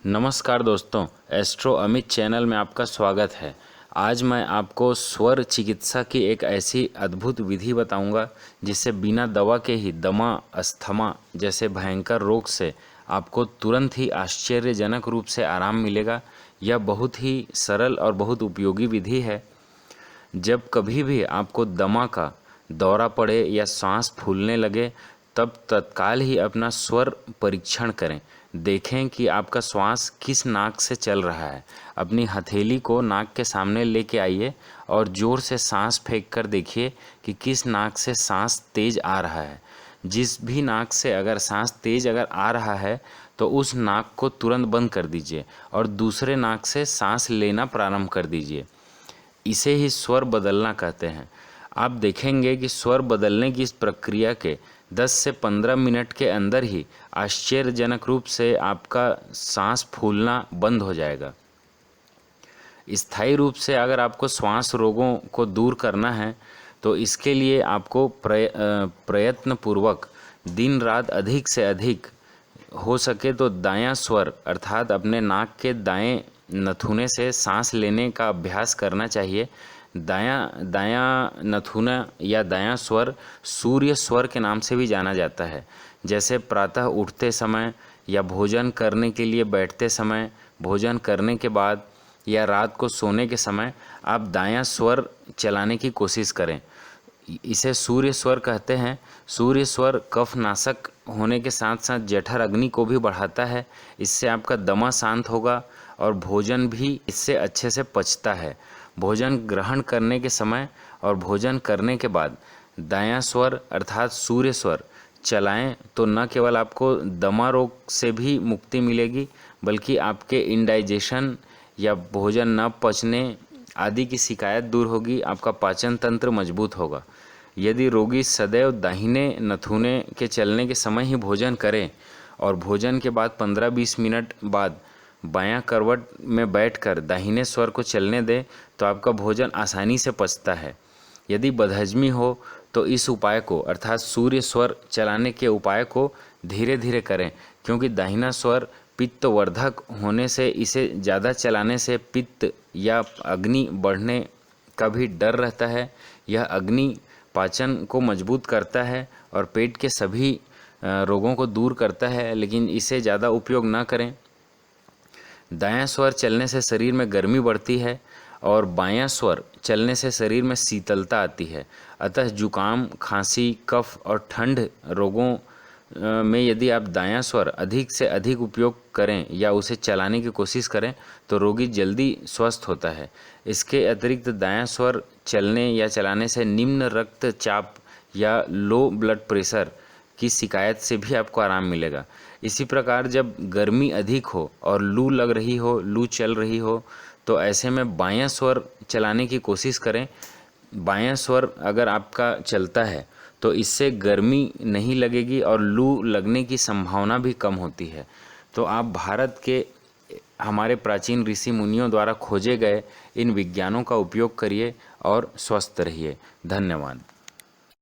नमस्कार दोस्तों, astro Amit channel में आपका स्वागत है। आज मैं आपको स्वर चिकित्सा की एक ऐसी अद्भुत विधि बताऊंगा जिससे बिना दवा के ही दमा, अस्थमा जैसे भयंकर रोग से आपको तुरंत ही आश्चर्यजनक रूप से आराम मिलेगा। यह बहुत ही सरल और बहुत उपयोगी विधि है। जब कभी भी आपको दमा का दौरा पड़े या सांस फूलने लगे, तब तत्काल ही अपना स्वर परीक्षण करें। देखें कि आपका श्वास किस नाक से चल रहा है। अपनी हथेली को नाक के सामने लेके आइए और ज़ोर से सांस फेंक कर देखिए कि किस नाक से सांस तेज आ रहा है। जिस भी नाक से अगर सांस तेज अगर आ रहा है तो उस नाक को तुरंत बंद कर दीजिए और दूसरे नाक से सांस लेना प्रारंभ कर दीजिए। इसे ही स्वर बदलना कहते हैं। आप देखेंगे कि स्वर बदलने की इस प्रक्रिया के 10 से 15 मिनट के अंदर ही आश्चर्यजनक रूप से आपका सांस फूलना बंद हो जाएगा। स्थायी रूप से अगर आपको श्वास रोगों को दूर करना है तो इसके लिए आपको प्रयत्नपूर्वक दिन रात अधिक से अधिक हो सके तो दायां स्वर अर्थात अपने नाक के दाएं नथुने से सांस लेने का अभ्यास करना चाहिए। दायां नथुना या दायां स्वर सूर्य स्वर के नाम से भी जाना जाता है। जैसे प्रातः उठते समय या भोजन करने के लिए बैठते समय, भोजन करने के बाद या रात को सोने के समय आप दायां स्वर चलाने की कोशिश करें। इसे सूर्य स्वर कहते हैं। सूर्य स्वर कफ नाशक होने के साथ साथ जठर अग्नि को भी बढ़ाता है। इससे आपका दमा शांत होगा और भोजन भी इससे अच्छे से पचता है। भोजन ग्रहण करने के समय और भोजन करने के बाद दायां स्वर अर्थात सूर्य स्वर चलाएं तो न केवल आपको दमा रोग से भी मुक्ति मिलेगी बल्कि आपके इंडाइजेशन या भोजन न पचने आदि की शिकायत दूर होगी। आपका पाचन तंत्र मजबूत होगा। यदि रोगी सदैव दाहिने नथुने के चलने के समय ही भोजन करे और भोजन के बाद 15-20 मिनट बाद बायां करवट में बैठकर दाहिने स्वर को चलने दे तो आपका भोजन आसानी से पचता है। यदि बदहजमी हो तो इस उपाय को अर्थात सूर्य स्वर चलाने के उपाय को धीरे धीरे करें, क्योंकि दाहिना स्वर पित्तवर्धक होने से इसे ज़्यादा चलाने से पित्त या अग्नि बढ़ने का भी डर रहता है। यह अग्नि पाचन को मजबूत करता है और पेट के सभी रोगों को दूर करता है, लेकिन इसे ज़्यादा उपयोग ना करें। दायां स्वर चलने से शरीर में गर्मी बढ़ती है और बायां स्वर चलने से शरीर में शीतलता आती है। अतः जुकाम, खांसी, कफ और ठंड रोगों में यदि आप दायां स्वर अधिक से अधिक उपयोग करें या उसे चलाने की कोशिश करें तो रोगी जल्दी स्वस्थ होता है। इसके अतिरिक्त दायां स्वर चलने या चलाने से निम्न रक्तचाप या लो ब्लड प्रेशर की शिकायत से भी आपको आराम मिलेगा। इसी प्रकार जब गर्मी अधिक हो और लू लग रही हो, लू चल रही हो, तो ऐसे में बायां स्वर चलाने की कोशिश करें। बायां स्वर अगर आपका चलता है तो इससे गर्मी नहीं लगेगी और लू लगने की संभावना भी कम होती है। तो आप भारत के हमारे प्राचीन ऋषि मुनियों द्वारा खोजे गए इन विज्ञानों का उपयोग करिए और स्वस्थ रहिए। धन्यवाद।